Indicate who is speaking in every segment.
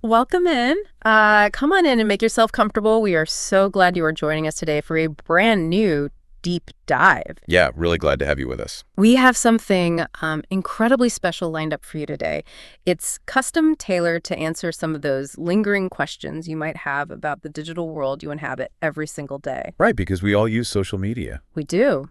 Speaker 1: Welcome in. Come on in and make yourself comfortable. We are so glad you are joining us today for a brand new deep dive.
Speaker 2: Yeah, really glad to have you with us.
Speaker 1: We have something incredibly special lined up for you today. It's custom tailored to answer some of those lingering questions you might have about the digital world you inhabit every single day.
Speaker 2: Right, because we all use social media.
Speaker 1: We do.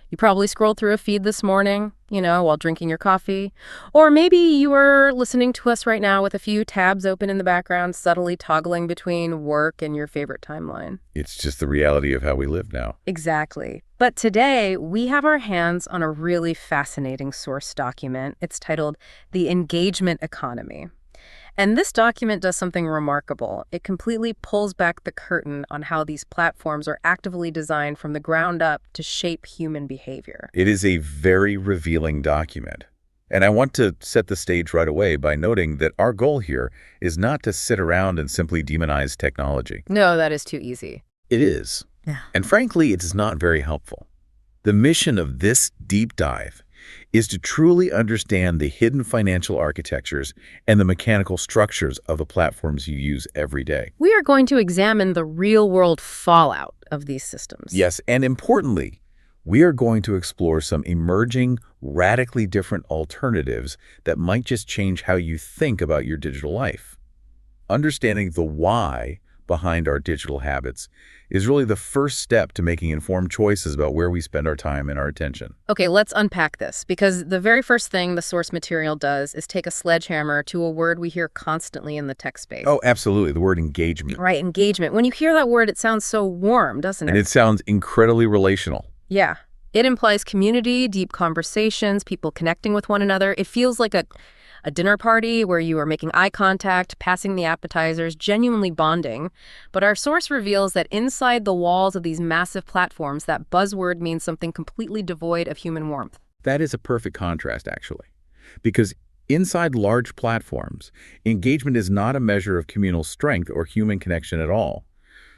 Speaker 1: You probably scrolled through a feed this morning, while drinking your coffee. Or maybe you are listening to us right now with a few tabs open in the background, subtly toggling between work and your favorite timeline.
Speaker 2: It's just the reality of how we live now.
Speaker 1: Exactly. But today, we have our hands on a really fascinating source document. It's titled The Engagement Economy. And this document does something remarkable. It completely pulls back the curtain on how these platforms are actively designed from the ground up to shape human behavior.
Speaker 2: It is a very revealing document. And I want to set the stage right away by noting that our goal here is not to sit around and simply demonize technology.
Speaker 1: No, that is too easy.
Speaker 2: It is.
Speaker 1: Yeah.
Speaker 2: And frankly, it is not very helpful. The mission of this deep dive is to truly understand the hidden financial architectures and the mechanical structures of the platforms you use every day.
Speaker 1: We are going to examine the real-world fallout of these systems.
Speaker 2: Yes, and importantly, we are going to explore some emerging, radically different alternatives that might just change how you think about your digital life. Understanding the why behind our digital habits is really the first step to making informed choices about where we spend our time and our attention.
Speaker 1: Okay, let's unpack this, because the very first thing the source material does is take a sledgehammer to a word we hear constantly in the tech space.
Speaker 2: Oh, absolutely. The word engagement.
Speaker 1: Right, engagement. When you hear that word, it sounds so warm, doesn't it?
Speaker 2: And it sounds incredibly relational.
Speaker 1: Yeah. It implies community, deep conversations, people connecting with one another. It feels like a dinner party where you are making eye contact, passing the appetizers, genuinely bonding. But our source reveals that inside the walls of these massive platforms, that buzzword means something completely devoid of human warmth.
Speaker 2: That is a perfect contrast, actually. Because inside large platforms, engagement is not a measure of communal strength or human connection at all.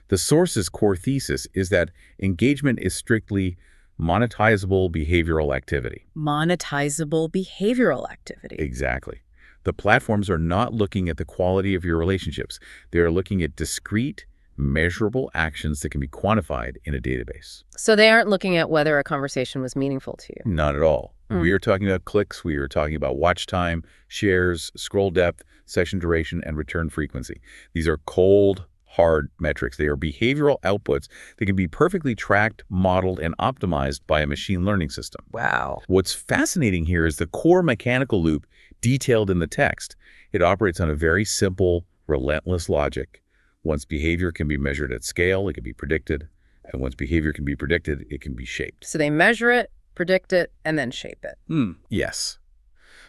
Speaker 2: The source's core thesis is that engagement is strictly monetizable behavioral activity.
Speaker 1: Monetizable behavioral activity.
Speaker 2: Exactly. The platforms are not looking at the quality of your relationships. They are looking at discrete, measurable actions that can be quantified in a database.
Speaker 1: So they aren't looking at whether a conversation was meaningful to you.
Speaker 2: Not at all. We are talking about clicks. We are talking about watch time, shares, scroll depth, session duration, and return frequency. These are cold, hard metrics. They are behavioral outputs that can be perfectly tracked, modeled, and optimized by a machine learning system.
Speaker 1: Wow.
Speaker 2: What's fascinating here is the core mechanical loop detailed in the text. It operates on a very simple, relentless logic. Once behavior can be measured at scale, it can be predicted. And once behavior can be predicted, it can be shaped.
Speaker 1: So they measure it, predict it, and then shape it.
Speaker 2: Yes.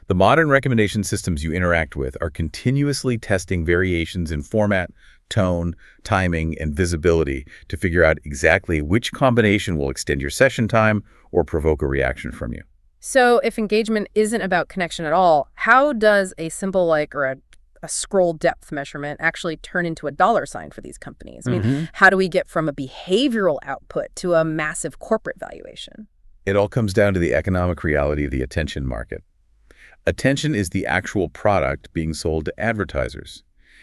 Speaker 2: The modern recommendation systems you interact with are continuously testing variations in format, tone, timing, and visibility to figure out exactly which combination will extend your session time or provoke a reaction from you.
Speaker 1: So if engagement isn't about connection at all, how does a simple or a scroll depth measurement actually turn into a dollar sign for these companies? I mean, how do we get from a behavioral output to a massive corporate valuation?
Speaker 2: It all comes down to the economic reality of the attention market. Attention is the actual product being sold to advertisers,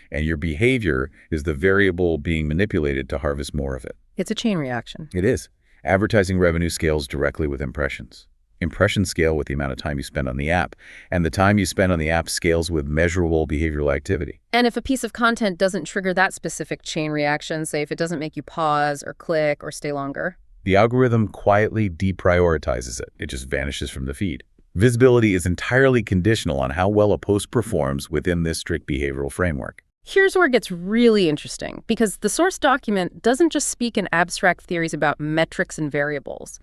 Speaker 2: and your behavior is the variable being manipulated to harvest more of it.
Speaker 1: It's a chain reaction.
Speaker 2: It is. Advertising revenue scales directly with impressions. Impressions scale with the amount of time you spend on the app, and the time you spend on the app scales with measurable behavioral activity.
Speaker 1: And if a piece of content doesn't trigger that specific chain reaction, say if it doesn't make you pause or click or stay longer,
Speaker 2: the algorithm quietly deprioritizes it. It just vanishes from the feed. Visibility is entirely conditional on how well a post performs within this strict behavioral framework.
Speaker 1: Here's where it gets really interesting, because the source document doesn't just speak in abstract theories about metrics and variables.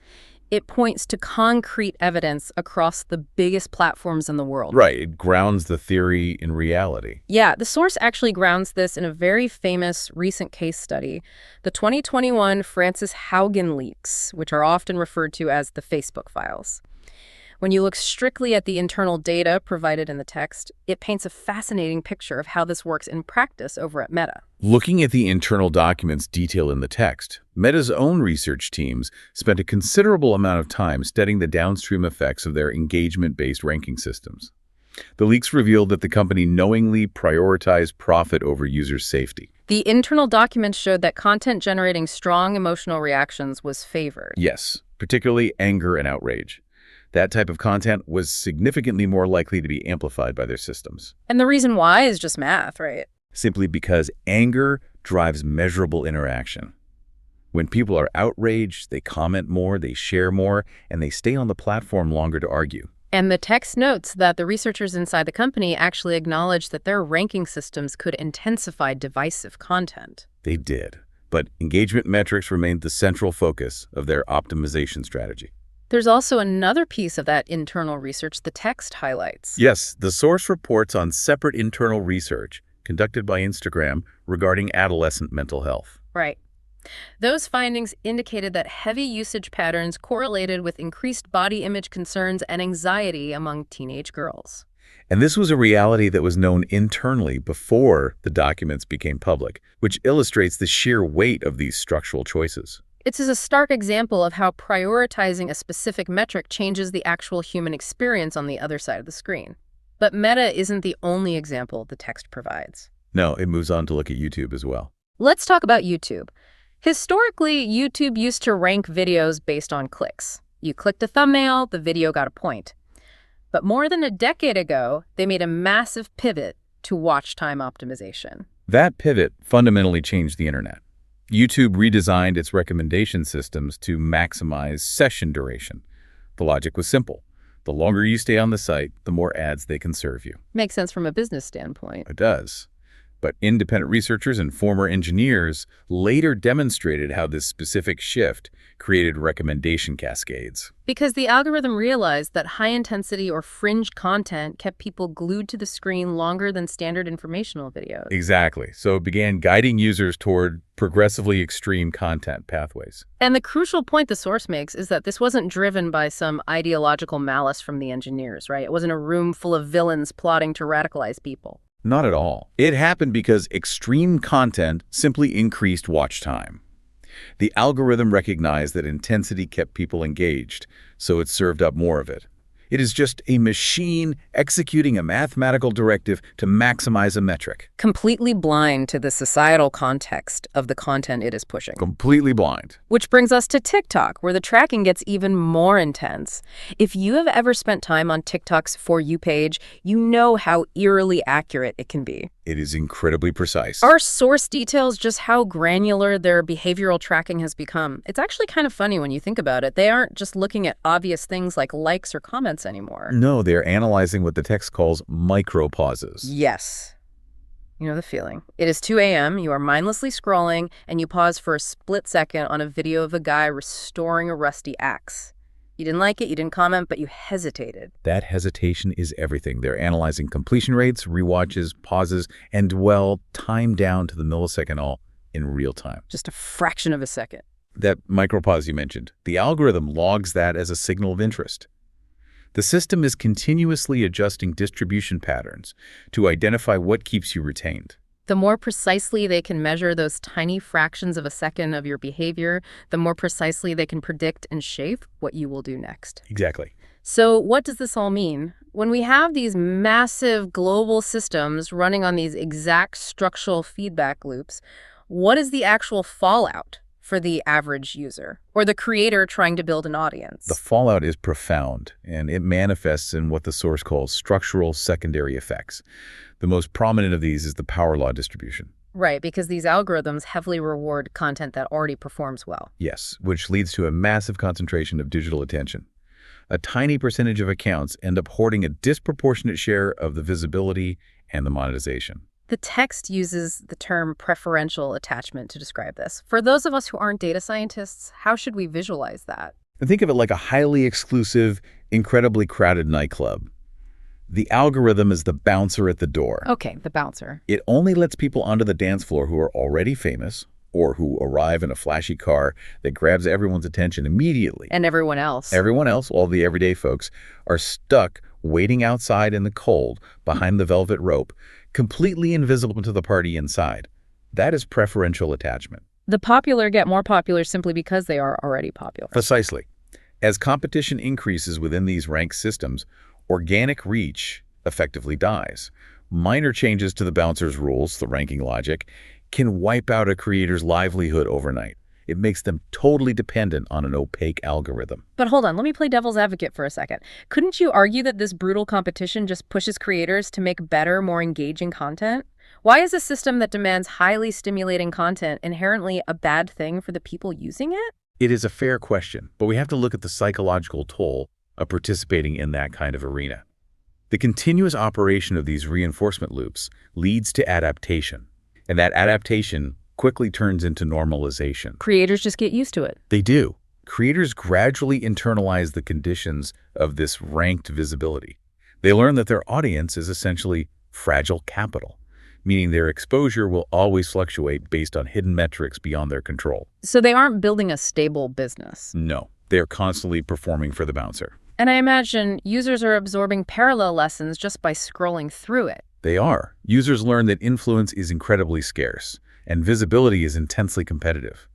Speaker 1: It points to concrete evidence across the biggest platforms in the world.
Speaker 2: Right. It grounds the theory in reality.
Speaker 1: Yeah, the source actually grounds this in a very famous recent case study, the 2021 Frances Haugen leaks, which are often referred to as the Facebook files. When you look strictly at the internal data provided in the text, it paints a fascinating picture of how this works in practice over at Meta.
Speaker 2: Looking at the internal documents detailed in the text, Meta's own research teams spent a considerable amount of time studying the downstream effects of their engagement-based ranking systems. The leaks revealed that the company knowingly prioritized profit over user safety.
Speaker 1: The internal documents showed that content generating strong emotional reactions was favored.
Speaker 2: Yes, particularly anger and outrage. That type of content was significantly more likely to be amplified by their systems.
Speaker 1: And the reason why is just math, right?
Speaker 2: Simply because anger drives measurable interaction. When people are outraged, they comment more, they share more, and they stay on the platform longer to argue.
Speaker 1: And the text notes that the researchers inside the company actually acknowledged that their ranking systems could intensify divisive content.
Speaker 2: They did, but engagement metrics remained the central focus of their optimization strategy.
Speaker 1: There's also another piece of that internal research the text highlights.
Speaker 2: Yes, the source reports on separate internal research conducted by Instagram regarding adolescent mental health.
Speaker 1: Right. Those findings indicated that heavy usage patterns correlated with increased body image concerns and anxiety among teenage girls.
Speaker 2: And this was a reality that was known internally before the documents became public, which illustrates the sheer weight of these structural choices.
Speaker 1: It's a stark example of how prioritizing a specific metric changes the actual human experience on the other side of the screen. But Meta isn't the only example the text provides.
Speaker 2: No, it moves on to look at YouTube as well.
Speaker 1: Let's talk about YouTube. Historically, YouTube used to rank videos based on clicks. You clicked a thumbnail, the video got a point. But more than a decade ago, they made a massive pivot to watch time optimization.
Speaker 2: That pivot fundamentally changed the internet. YouTube redesigned its recommendation systems to maximize session duration. The logic was simple. The longer you stay on the site, the more ads they can serve you.
Speaker 1: Makes sense from a business standpoint.
Speaker 2: It does. But independent researchers and former engineers later demonstrated how this specific shift created recommendation cascades.
Speaker 1: Because the algorithm realized that high-intensity or fringe content kept people glued to the screen longer than standard informational videos.
Speaker 2: Exactly. So it began guiding users toward progressively extreme content pathways.
Speaker 1: And the crucial point the source makes is that this wasn't driven by some ideological malice from the engineers, right? It wasn't a room full of villains plotting to radicalize people.
Speaker 2: Not at all. It happened because extreme content simply increased watch time. The algorithm recognized that intensity kept people engaged, so it served up more of it. It is just a machine executing a mathematical directive to maximize a metric.
Speaker 1: Completely blind to the societal context of the content it is pushing.
Speaker 2: Completely blind.
Speaker 1: Which brings us to TikTok, where the tracking gets even more intense. If you have ever spent time on TikTok's For You page, you know how eerily accurate it can be.
Speaker 2: It is incredibly precise.
Speaker 1: Our source details just how granular their behavioral tracking has become. It's actually kind of funny when you think about it. They aren't just looking at obvious things like likes or comments anymore.
Speaker 2: No, they're analyzing what the text calls micro-pauses.
Speaker 1: Yes. You know the feeling. It is 2 a.m., you are mindlessly scrolling, and you pause for a split second on a video of a guy restoring a rusty axe. You didn't like it, you didn't comment, but you hesitated.
Speaker 2: That hesitation is everything. They're analyzing completion rates, rewatches, pauses, and dwell time down to the millisecond all in real time.
Speaker 1: Just a fraction of a second.
Speaker 2: That micropause you mentioned, the algorithm logs that as a signal of interest. The system is continuously adjusting distribution patterns to identify what keeps you retained.
Speaker 1: The more precisely they can measure those tiny fractions of a second of your behavior, the more precisely they can predict and shape what you will do next.
Speaker 2: Exactly.
Speaker 1: So what does this all mean? When we have these massive global systems running on these exact structural feedback loops, what is the actual fallout for the average user or the creator trying to build an audience?
Speaker 2: The fallout is profound, and it manifests in what the source calls structural secondary effects. The most prominent of these is the power law distribution.
Speaker 1: Right, because these algorithms heavily reward content that already performs well.
Speaker 2: Yes, which leads to a massive concentration of digital attention. A tiny percentage of accounts end up hoarding a disproportionate share of the visibility and the monetization.
Speaker 1: The text uses the term preferential attachment to describe this. For those of us who aren't data scientists, how should we visualize that?
Speaker 2: And think of it like a highly exclusive, incredibly crowded nightclub. The algorithm is the bouncer at the door.
Speaker 1: Okay, the bouncer.
Speaker 2: It only lets people onto the dance floor who are already famous or who arrive in a flashy car that grabs everyone's attention immediately.
Speaker 1: And everyone else.
Speaker 2: Everyone else, all the everyday folks, are stuck waiting outside in the cold behind the velvet rope, completely invisible to the party inside. That is preferential attachment.
Speaker 1: The popular get more popular simply because they are already popular.
Speaker 2: Precisely. As competition increases within these ranked systems, organic reach effectively dies. Minor changes to the bouncer's rules, the ranking logic, can wipe out a creator's livelihood overnight. It makes them totally dependent on an opaque algorithm.
Speaker 1: But hold on, let me play devil's advocate for a second. Couldn't you argue that this brutal competition just pushes creators to make better, more engaging content? Why is a system that demands highly stimulating content inherently a bad thing for the people using it?
Speaker 2: It is a fair question, but we have to look at the psychological toll of participating in that kind of arena. The continuous operation of these reinforcement loops leads to adaptation, and that adaptation quickly turns into normalization.
Speaker 1: Creators just get used to it.
Speaker 2: They do. Creators gradually internalize the conditions of this ranked visibility. They learn that their audience is essentially fragile capital, meaning their exposure will always fluctuate based on hidden metrics beyond their control.
Speaker 1: So they aren't building a stable business.
Speaker 2: No, they're constantly performing for the bouncer.
Speaker 1: And I imagine users are absorbing parallel lessons just by scrolling through it.
Speaker 2: They are. Users learn that influence is incredibly scarce, and visibility is intensely competitive.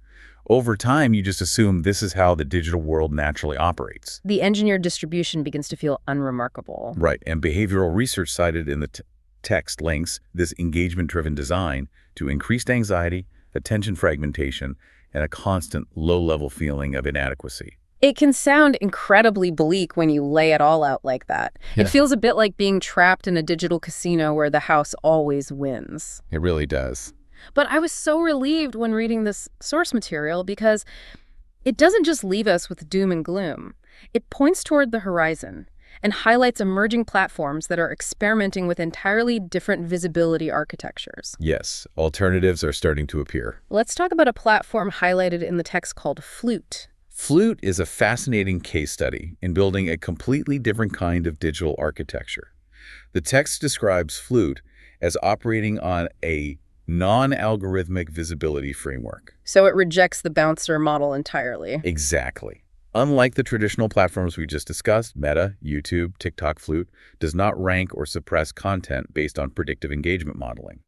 Speaker 2: Over time, you just assume this is how the digital world naturally operates.
Speaker 1: The engineered distribution begins to feel unremarkable.
Speaker 2: Right, and behavioral research cited in the text links this engagement-driven design to increased anxiety, attention fragmentation, and a constant low-level feeling of inadequacy.
Speaker 1: It can sound incredibly bleak when you lay it all out like that.
Speaker 2: Yeah.
Speaker 1: It feels a bit like being trapped in a digital casino where the house always wins.
Speaker 2: It really does.
Speaker 1: But I was so relieved when reading this source material because it doesn't just leave us with doom and gloom. It points toward the horizon and highlights emerging platforms that are experimenting with entirely different visibility architectures.
Speaker 2: Yes, alternatives are starting to appear.
Speaker 1: Let's talk about a platform highlighted in the text called Flute.
Speaker 2: Flute is a fascinating case study in building a completely different kind of digital architecture. The text describes Flute as operating on a non-algorithmic visibility framework.
Speaker 1: So it rejects the bouncer model entirely.
Speaker 2: Exactly. Unlike the traditional platforms we just discussed, Meta, YouTube, TikTok, Flute does not rank or suppress content based on predictive engagement modeling.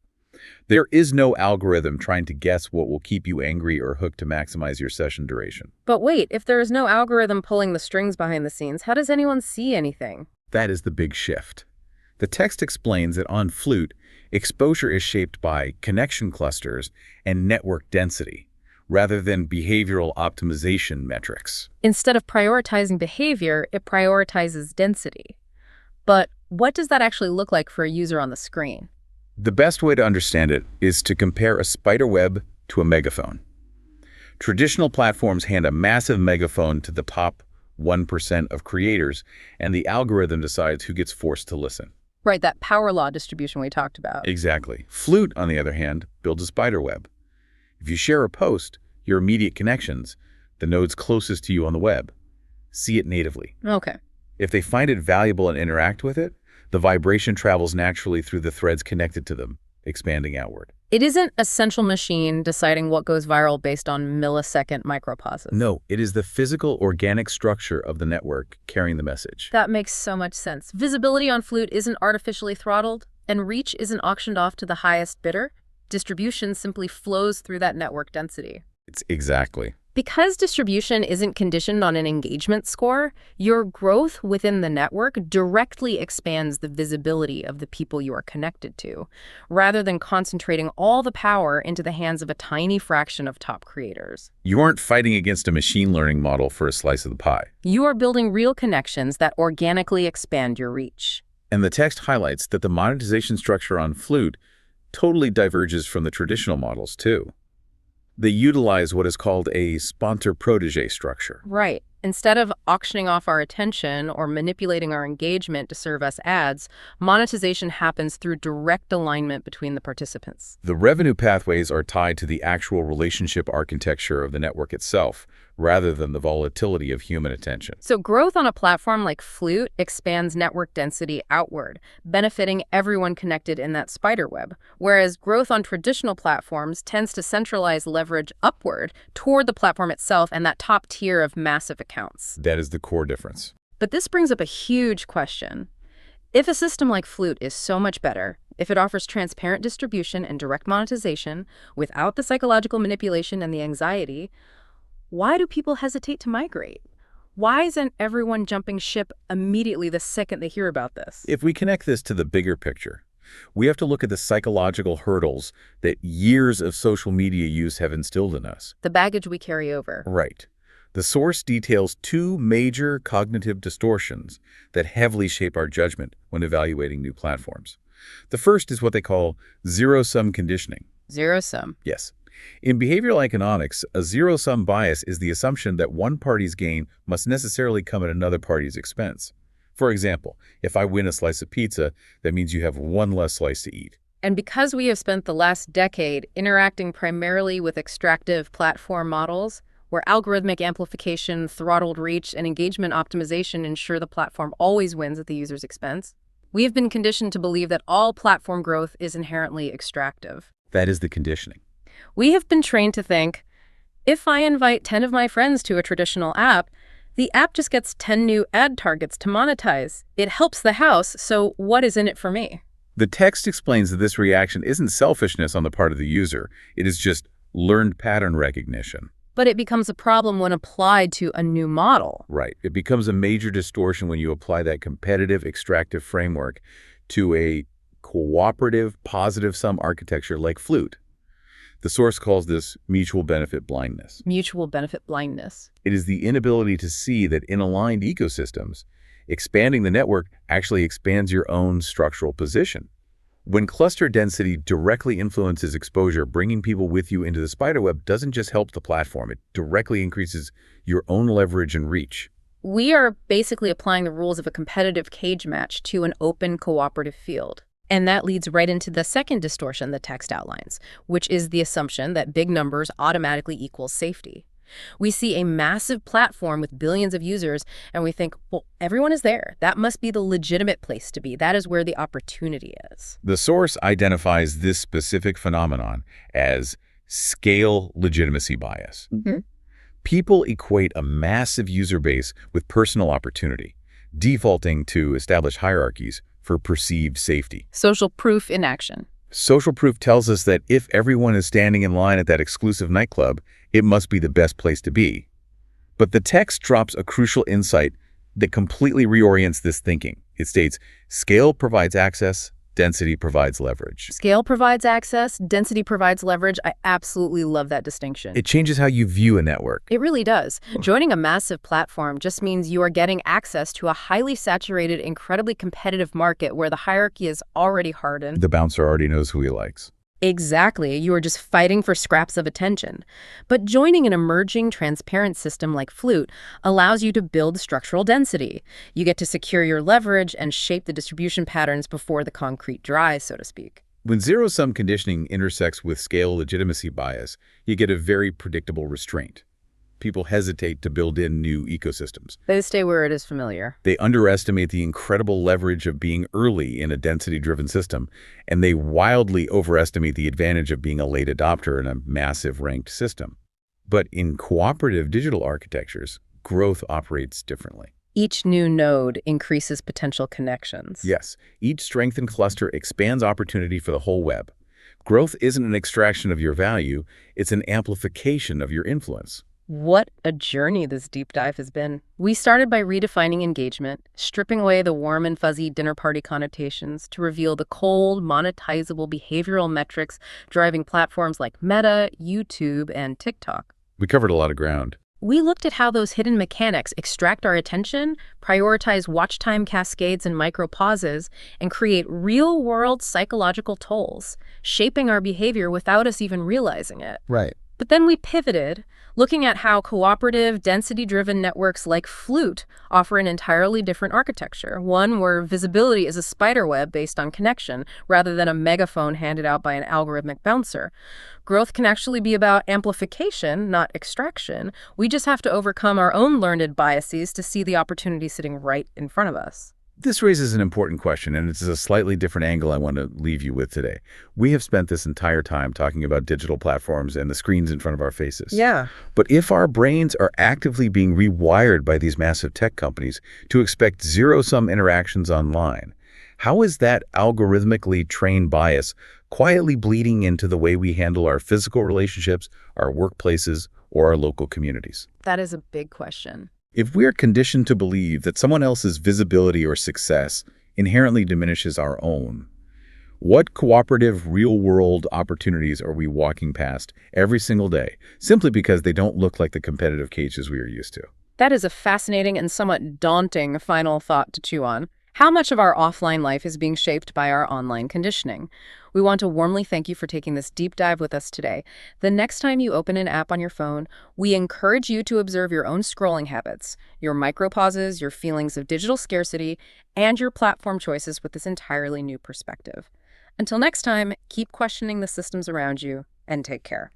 Speaker 2: There is no algorithm trying to guess what will keep you angry or hooked to maximize your session duration.
Speaker 1: But wait, if there is no algorithm pulling the strings behind the scenes, how does anyone see anything?
Speaker 2: That is the big shift. The text explains that on Flute, exposure is shaped by connection clusters and network density, rather than behavioral optimization metrics.
Speaker 1: Instead of prioritizing behavior, it prioritizes density. But what does that actually look like for a user on the screen?
Speaker 2: The best way to understand it is to compare a spider web to a megaphone. Traditional platforms hand a massive megaphone to the top 1% of creators, and the algorithm decides who gets forced to listen.
Speaker 1: Right, that power law distribution we talked about.
Speaker 2: Exactly. Flute, on the other hand, builds a spider web. If you share a post, your immediate connections, the nodes closest to you on the web, see it natively.
Speaker 1: Okay.
Speaker 2: If they find it valuable and interact with it, the vibration travels naturally through the threads connected to them, expanding outward.
Speaker 1: It isn't a central machine deciding what goes viral based on millisecond micropauses.
Speaker 2: No, it is the physical, organic structure of the network carrying the message.
Speaker 1: That makes so much sense. Visibility on Flute isn't artificially throttled, and reach isn't auctioned off to the highest bidder. Distribution simply flows through that network density.
Speaker 2: It's exactly.
Speaker 1: Because distribution isn't conditioned on an engagement score, your growth within the network directly expands the visibility of the people you are connected to, rather than concentrating all the power into the hands of a tiny fraction of top creators.
Speaker 2: You aren't fighting against a machine learning model for a slice of the pie.
Speaker 1: You are building real connections that organically expand your reach.
Speaker 2: And the text highlights that the monetization structure on Flute totally diverges from the traditional models, too. They utilize what is called a sponsor-protege structure.
Speaker 1: Right. Instead of auctioning off our attention or manipulating our engagement to serve us ads, monetization happens through direct alignment between the participants.
Speaker 2: The revenue pathways are tied to the actual relationship architecture of the network itself, rather than the volatility of human attention.
Speaker 1: So growth on a platform like Flute expands network density outward, benefiting everyone connected in that spider web, whereas growth on traditional platforms tends to centralize leverage upward toward the platform itself and that top tier of massive accounts.
Speaker 2: That is the core difference.
Speaker 1: But this brings up a huge question. If a system like Flute is so much better, if it offers transparent distribution and direct monetization without the psychological manipulation and the anxiety, why do people hesitate to migrate? Why isn't everyone jumping ship immediately the second they hear about this?
Speaker 2: If we connect this to the bigger picture, we have to look at the psychological hurdles that years of social media use have instilled in us.
Speaker 1: The baggage we carry over.
Speaker 2: Right. The source details two major cognitive distortions that heavily shape our judgment when evaluating new platforms. The first is what they call zero-sum conditioning.
Speaker 1: Zero sum.
Speaker 2: Yes. In behavioral economics, a zero-sum bias is the assumption that one party's gain must necessarily come at another party's expense. For example, if I win a slice of pizza, that means you have one less slice to eat.
Speaker 1: And because we have spent the last decade interacting primarily with extractive platform models, where algorithmic amplification, throttled reach, and engagement optimization ensure the platform always wins at the user's expense, we have been conditioned to believe that all platform growth is inherently extractive.
Speaker 2: That is the conditioning.
Speaker 1: We have been trained to think, if I invite 10 of my friends to a traditional app, the app just gets 10 new ad targets to monetize. It helps the house, so what is in it for me?
Speaker 2: The text explains that this reaction isn't selfishness on the part of the user. It is just learned pattern recognition.
Speaker 1: But it becomes a problem when applied to a new model.
Speaker 2: Right. It becomes a major distortion when you apply that competitive extractive framework to a cooperative positive-sum architecture like Flute. The source calls this mutual benefit blindness.
Speaker 1: Mutual benefit blindness.
Speaker 2: It is the inability to see that in aligned ecosystems, expanding the network actually expands your own structural position. When cluster density directly influences exposure, bringing people with you into the spiderweb doesn't just help the platform, it directly increases your own leverage and reach.
Speaker 1: We are basically applying the rules of a competitive cage match to an open cooperative field. And that leads right into the second distortion the text outlines, which is the assumption that big numbers automatically equals safety. We see a massive platform with billions of users, and we think, well, everyone is there. That must be the legitimate place to be. That is where the opportunity is.
Speaker 2: The source identifies this specific phenomenon as scale legitimacy bias. People equate a massive user base with personal opportunity, defaulting to established hierarchies for perceived safety.
Speaker 1: Social proof in action.
Speaker 2: Social proof tells us that if everyone is standing in line at that exclusive nightclub, it must be the best place to be. But the text drops a crucial insight that completely reorients this thinking. It states, scale provides access, density provides leverage.
Speaker 1: Scale provides access, density provides leverage. I absolutely love that distinction.
Speaker 2: It changes how you view a network.
Speaker 1: It really does. Joining a massive platform just means you are getting access to a highly saturated, incredibly competitive market where the hierarchy is already hardened.
Speaker 2: The bouncer already knows who he likes.
Speaker 1: Exactly. You are just fighting for scraps of attention. But joining an emerging, transparent system like Flute allows you to build structural density. You get to secure your leverage and shape the distribution patterns before the concrete dries, so to speak.
Speaker 2: When zero-sum conditioning intersects with scale legitimacy bias, you get a very predictable restraint. People hesitate to build in new ecosystems.
Speaker 1: They stay where it is familiar.
Speaker 2: They underestimate the incredible leverage of being early in a density-driven system, and they wildly overestimate the advantage of being a late adopter in a massive ranked system. But in cooperative digital architectures, growth operates differently.
Speaker 1: Each new node increases potential connections.
Speaker 2: Yes, each strengthened cluster expands opportunity for the whole web. Growth isn't an extraction of your value, it's an amplification of your influence.
Speaker 1: What a journey this deep dive has been. We started by redefining engagement, stripping away the warm and fuzzy dinner party connotations to reveal the cold, monetizable behavioral metrics driving platforms like Meta, YouTube, and TikTok.
Speaker 2: We covered a lot of ground.
Speaker 1: We looked at how those hidden mechanics extract our attention, prioritize watch time cascades and micro pauses, and create real-world psychological tolls, shaping our behavior without us even realizing it.
Speaker 2: Right.
Speaker 1: But then we pivoted, looking at how cooperative, density-driven networks like Flute offer an entirely different architecture, one where visibility is a spiderweb based on connection rather than a megaphone handed out by an algorithmic bouncer. Growth can actually be about amplification, not extraction. We just have to overcome our own learned biases to see the opportunity sitting right in front of us.
Speaker 2: This raises an important question, and it's a slightly different angle I want to leave you with today. We have spent this entire time talking about digital platforms and the screens in front of our faces.
Speaker 1: Yeah.
Speaker 2: But if our brains are actively being rewired by these massive tech companies to expect zero-sum interactions online, how is that algorithmically trained bias quietly bleeding into the way we handle our physical relationships, our workplaces, or our local communities?
Speaker 1: That is a big question.
Speaker 2: If we're conditioned to believe that someone else's visibility or success inherently diminishes our own, what cooperative, real-world opportunities are we walking past every single day simply because they don't look like the competitive cages we are used to?
Speaker 1: That is a fascinating and somewhat daunting final thought to chew on. How much of our offline life is being shaped by our online conditioning? We want to warmly thank you for taking this deep dive with us today. The next time you open an app on your phone, we encourage you to observe your own scrolling habits, your micropauses, your feelings of digital scarcity, and your platform choices with this entirely new perspective. Until next time, keep questioning the systems around you and take care.